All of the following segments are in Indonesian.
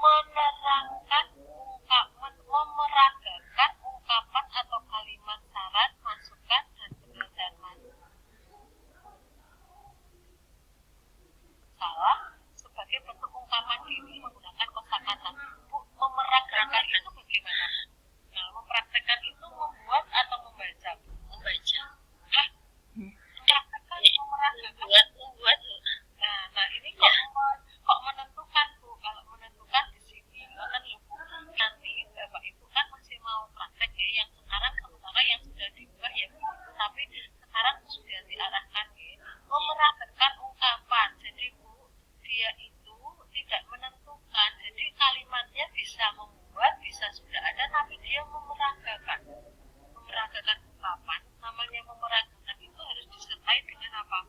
menerangkan memeragakan ungkapan atau kalimat syarat, masukan, dan penjelasan. Salah sebagai bentuk ungkapan diri menggunakan kosakata. Bu, memeragakan itu bagaimana? Nah, mempraktekkan itu membuat atau membaca? Membaca. Hah? Mempraktekkan, memeragakan? Membuat. Nah ini kok menentukan Bu? Kalau menentukan di sini, kan Bu, nanti Bapak Ibu kan masih mau praktek ya, yang sekarang sementara yang sudah diubah ya Bu, tapi sekarang sudah diarahkan ya, memeragakan ungkapan. Jadi Bu, dia itu tidak menentukan, jadi kalimatnya bisa membuat, bisa sudah ada, tapi dia memeragakan ungkapan. Namanya memeragakan itu harus disertai dengan apa?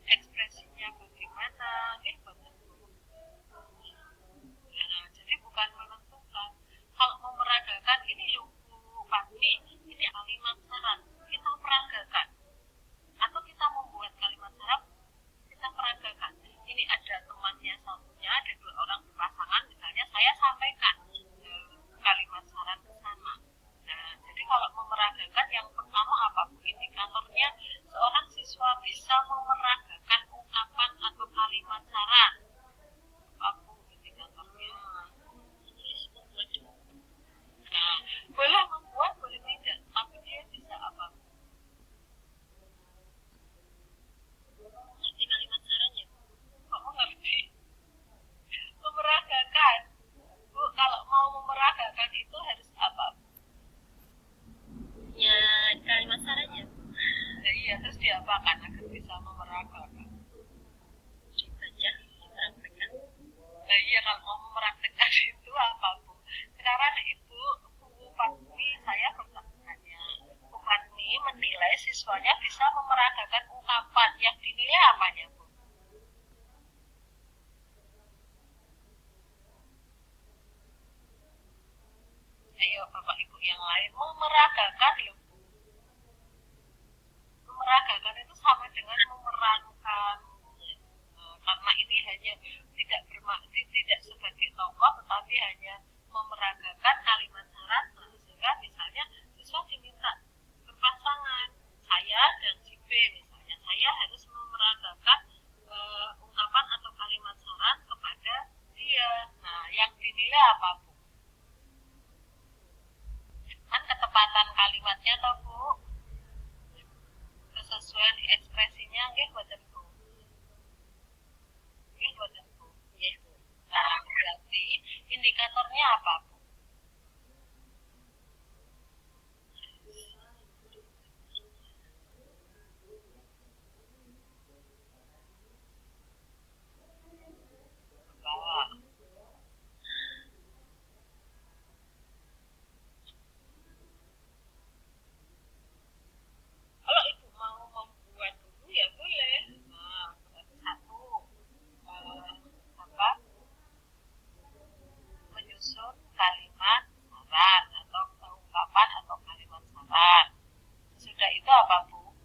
Ekspresinya bagaimana, nah, jadi bukan menentukan. Kalau memeragakan ini loh Bu Pasti, ini kalimat syarat kita peragakan, atau kita membuat kalimat syarat kita peragakan. Ini ada temannya satunya, ada dua orang berpasangan, misalnya saya sampaikan kalimat syarat ke sana. Nah, jadi kalau memeragakan yang pertama apa Bu? Indikatornya seorang siswa bisa memeragakan ungkapan atau kalimat syarat. Apa Bu indikatornya? Nah, boleh membuat, boleh tidak, tapi dia bisa apa Bu? Ngerti kalimat syaratnya? Kok mengerti? Memeragakan Bu, kalau mau memeragakan itu harus apa Bu? Ya, kalimat syaratnya. Iya, terus diapakan agar bisa memeragakan? Dibaca, dipraktekkan. Nah iya, kalau mau mempraktekkan itu apa Bu? Sekarang Ibu, Bu Fatmi, saya bertanya, Bu Fatmi menilai siswanya bisa memeragakan ungkapan. Yang dinilai apanya Bu? Ayo Bapak Ibu yang lain, memeragakan loh Bu. Memeragakan itu sama dengan memerankan. Karena ini hanya tidak sebagai tokoh, tetapi hanya memeragakan kalimat syarat. Sehingga misalnya siswa diminta berpasangan, saya dan si B misalnya, saya harus memeragakan ungkapan atau kalimat syarat kepada dia. Nah, yang dinilai apa Bu? Kan ketepatan kalimatnya toh Bu, kesesuaian ekspresinya nggih mboten Bu? Nggih mboten Bu? Nggih, Bu. Nah, berarti indikatornya apa Bu? Bawah. Kalau Ibu mau membuat dulu ya boleh. Nah, berarti satu, apa? Menyusun kalimat syarat atau ungkapan atau kalimat syarat. Sudah itu apa Bu?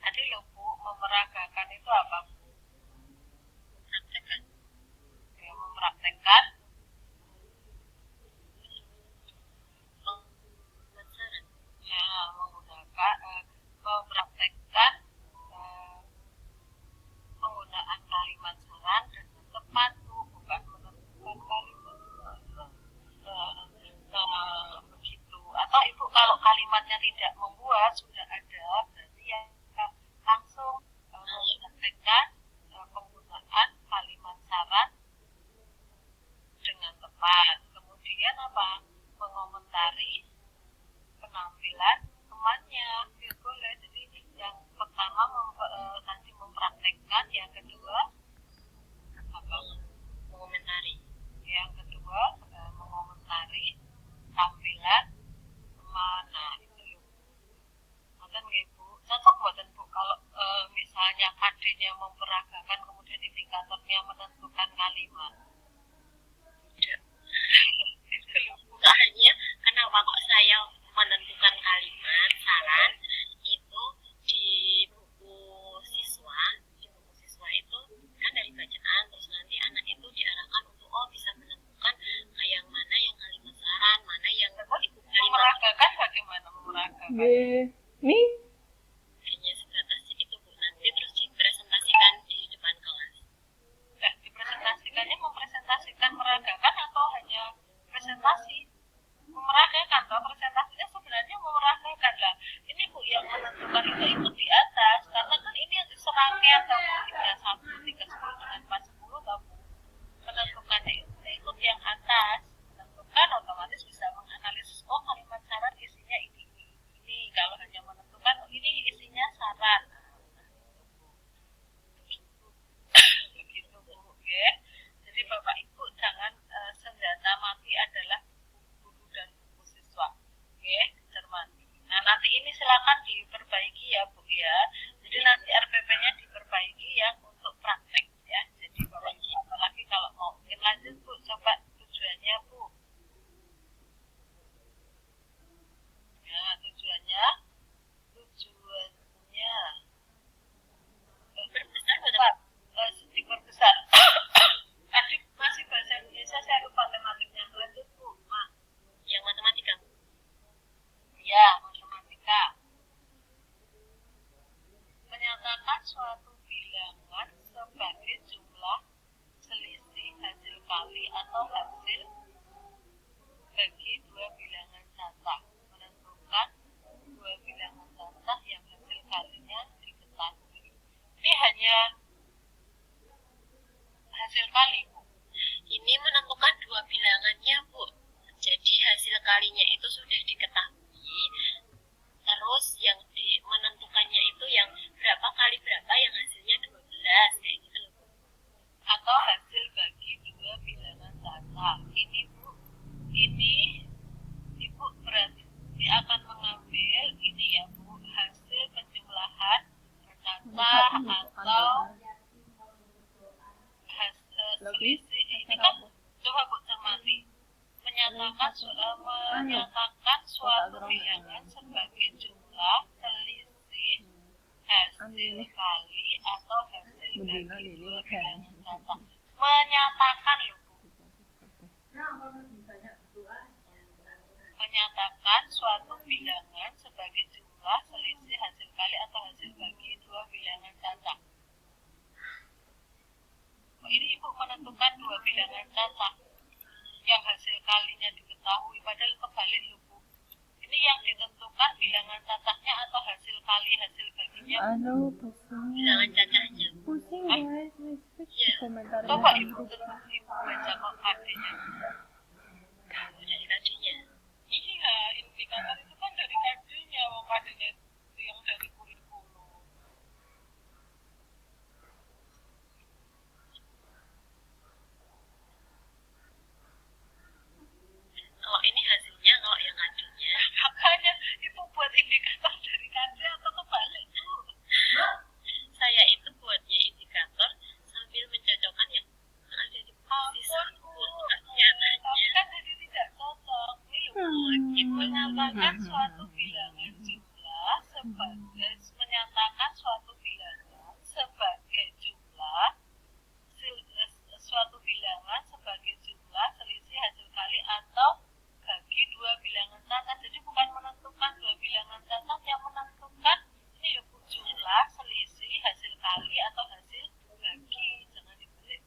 Tadi loh Bu, memeragakan itu apa Bu? Praktekkan. Ya, mempraktekkan Kalimat syarat. ya, menggunakan mempraktekkan penggunaan kalimat syarat dengan tepat Bu, bukan menentukan kalimat. Begitu. Atau Ibu kalau kalimatnya tidak membuat, sudah ada, berarti ya langsung mempraktekkan penggunaan kalimat syarat dengan tepat. Kemudian apa? Mengomentari penampilan temannya. Ya, boleh. Jadi yang pertama nanti mempraktekkan, yang kedua apa? Mengomentari. Yang kedua mengomentari tampilan teman. Nah itu loh. Mboten nggih Bu. Cocok mboten Bu kalau misalnya adanya memperagakan kemudian indikatornya menentukan kalimat. Tidak. Itu loh Bu. Soalnya kenapa kok saya menentukan kalimat syarat itu di buku siswa itu kan dari bacaan, terus nanti anak itu diarahkan untuk Nggih. Nih, hanya sebatas itu Bu, nanti terus dipresentasikan di depan kelas. Nah, dipresentasikannya mempresentasikan meragakan atau hanya presentasi? Memeragakan, toh presentasinya sebenarnya memeragakan lah. Ini Bu yang menentukan itu ikut di atas, karena kan ini yang serangkaian kamu 31, 30 dengan 40 kamu menentukannya itu ikut yang atas, menentukan otomatis bisa menganalisis oh kalimat syarat isinya ini. Kalau hanya menentukan oh, ini isinya syarat. Begitu Bu ya. Jadi Bapak Ibu jangan senjata mati adalah guru dan buku siswa. Oke, cermati. Nah, nanti ini silakan diperbaiki ya Bu ya. Jadi nanti RPP-nya diperbaiki ya untuk praktek ya. Jadi Bapak Ibu apalagi kalau mau mungkin lanjut Bu, coba tujuannya Bu. Ya, tujuannya Berbesar diperbesar. Adik masih bahasa Indonesia, saya lupa tematiknya. Lanjut Bu, Mak. yang matematika. Ya, matematika. Menyatakan suatu bilangan sebagai jumlah selisih hasil kali atau hasil bagi dua bilangan jatah. Menentukan dua bilangan jatah yang hasil kalinya diketahui. Ini hanya hasil kali, Bu. Ini menentukan dua bilangannya Bu. Jadi hasil kalinya itu sudah diketahui. Terus yang menentukannya itu yang berapa kali berapa yang hasilnya 12 kayak gitu loh Bu. Atau hasil bagi dua bilangan jatah. Ini Bu, ini Ibu berarti akan mengambil ini ya Bu, hasil penjumlahan jatah atau hasil selisih. Ini kan coba Bu cermati. Menyatakan suatu bilangan sebagai jumlah selisih hasil kali atau hasil bagi dua bilangan jatah. Menyatakan loh Bu. Menyatakan suatu bilangan sebagai jumlah selisih hasil kali atau hasil bagi dua bilangan jatah. Oh, ini Ibu menentukan dua bilangan jatah yang hasil kalinya diketahui, padahal kebalik loh Bu. Ini yang ditentukan bilangan jatahnya atau hasil kali hasil baginya. aduh pusing. Bilangan jatahnya. Pusing guys, Iya. komentarnya. Coba Ibu baca kok KD-nya. Dari tadinya. Iya, indikator itu kan dari KD-nya, wong KD-nya itu yang dari kurikulum. Kalau ini hasilnya, kalau yang adunya. Makanya Ibu buat indikator dari KD atau kebalik Bu? Saya itu buatnya indikator sambil mencocokkan yang ada di posisi Ampun Bu, satu. tapi kan jadi tidak cocok. Nih loh Bu, menyatakan suatu bilangan jumlah sebagai menyatakan suatu bilangan sebagai jumlah suatu bilangan sebagai jumlah selisih hasil kali atau bagi dua bilangan jatah. Jadi bukan menentukan dua bilangan jatah, yang menentukan ini ya Bu, jumlah selisih hasil kali atau hasil bagi. Jangan dibalik.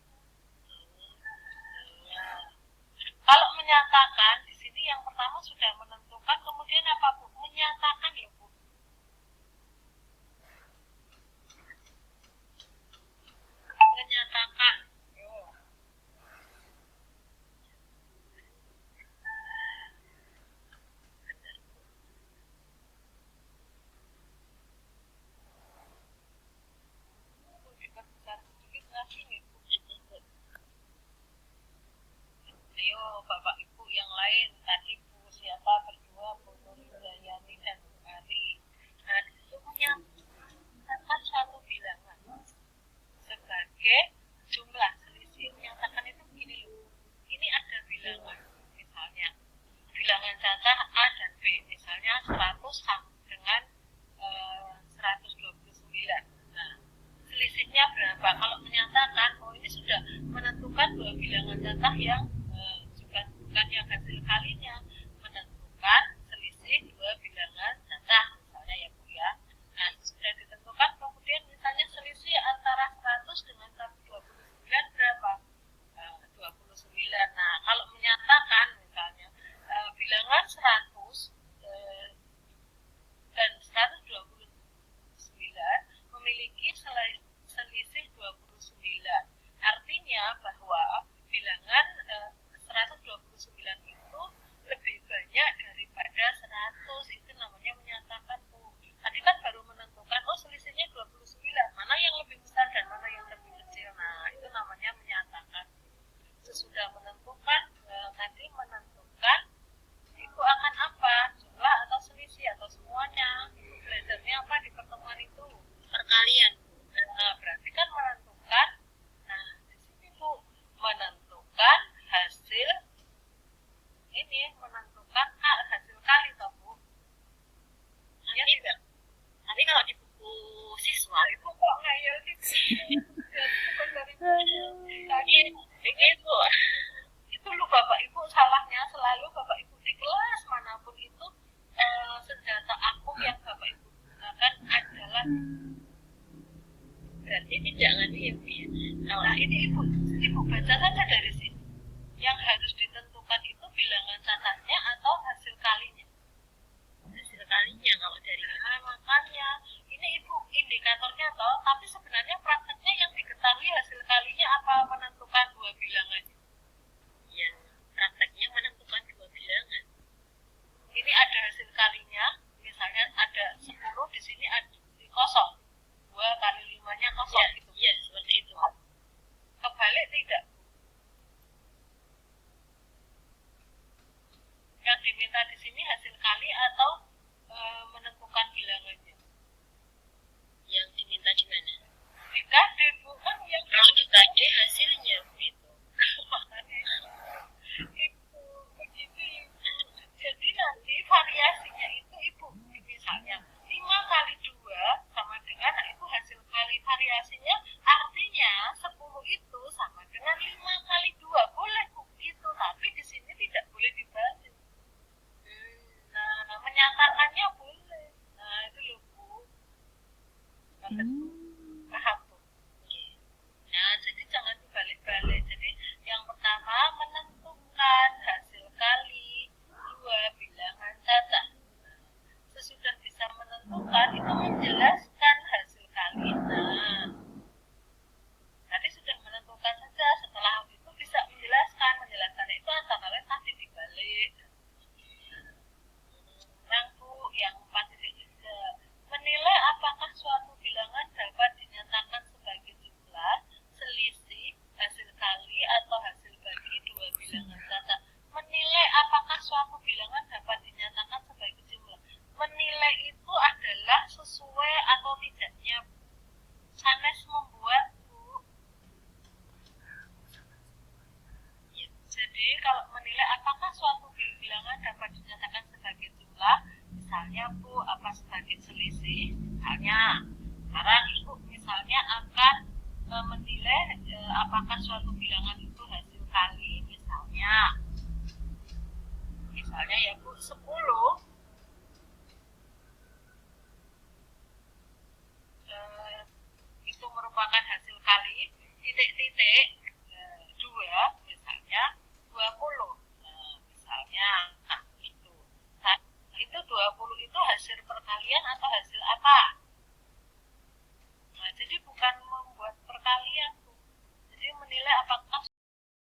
Kalau menyatakan di sini yang pertama sudah menentukan, kemudian apa Bu? Menyatakan ya Bu. Menyatakan. Besar sedikit lagi nih Bu. Ayo Bapak Ibu yang lain, tadi Bu siapa berdua, Bu Nurindayani dan Bu Ari. Nah, itu menyatakan suatu bilangan sebagai jumlah selisih. Menyatakan itu begini loh. Ini ada bilangan, misalnya bilangan jatah A dan B, misalnya 100 dengan 129. Nah, selisihnya berapa? Kalau menyatakan, oh ini sudah menentukan dua bilangan jatah yang bukan yang hasil kalinya, menentukan selisih dua bilangan jatah. ini ibu baca saja dari sini. Yang harus ditentukan itu bilangan cacahnya atau hasil kalinya. Hasil kalinya kalau dari Makanya ini ibu indikatornya toh, tapi sebenarnya prakteknya yang diketahui hasil kalinya apa menentukan dua bilangannya. yang prakteknya menentukan dua bilangan. Ini ada hasil kalinya, misalnya ada 10, di sini ada kosong. 2 kali 5-nya kosong Ya, gitu. iya seperti itu. Kebalik tidak? Yang diminta di sini hasil kali atau menentukan bilangannya? Yang diminta di mana? Di KD bukan yang Kalau di KD hasilnya begitu. Ibu begitu ibu. Jadi nanti variasinya itu ibu misalnya 5 kali 2 sama dengan, nah itu hasil kali variasinya, artinya 10 itu sama dengan 5 kali 2. Boleh bu itu, tapi di sini tidak boleh dibalik. Nah, menyatakannya boleh. Nah, itu loh bu. Paham bu? Nah, jadi jangan dibalik-balik. Jadi yang pertama menentukan hasil kali dua bilangan cacah. Sesudah bisa menentukan itu menjelaskan hasil kali. Nah, tadi sudah menentukan saja. Setelah itu bisa menjelaskan. Menjelaskan itu antara lain tadi dibalik. Yang bu, yang 4.3 menilai apakah suatu bilangan dapat dinyatakan sebagai jumlah, selisih, hasil kali, atau hasil bagi dua bilangan cacah. Menilai apakah suatu bilangan dapat dinyatakan sebagai jumlah. Menilai itu adalah sesuai atau tidaknya. Sanes membuat bu. Jadi kalau menilai apakah suatu bilangan dapat dinyatakan sebagai jumlah, misalnya bu apa sebagai selisih, misalnya sekarang ibu misalnya akan menilai apakah suatu bilangan itu hasil kali, misalnya ya bu 10 itu merupakan hasil kali titik-titik 2 misalnya 20. Misalnya itu. Nah, itu 20 itu hasil perkalian atau hasil apa? Nah, jadi bukan membuat perkalian, Bu. Jadi menilai apakah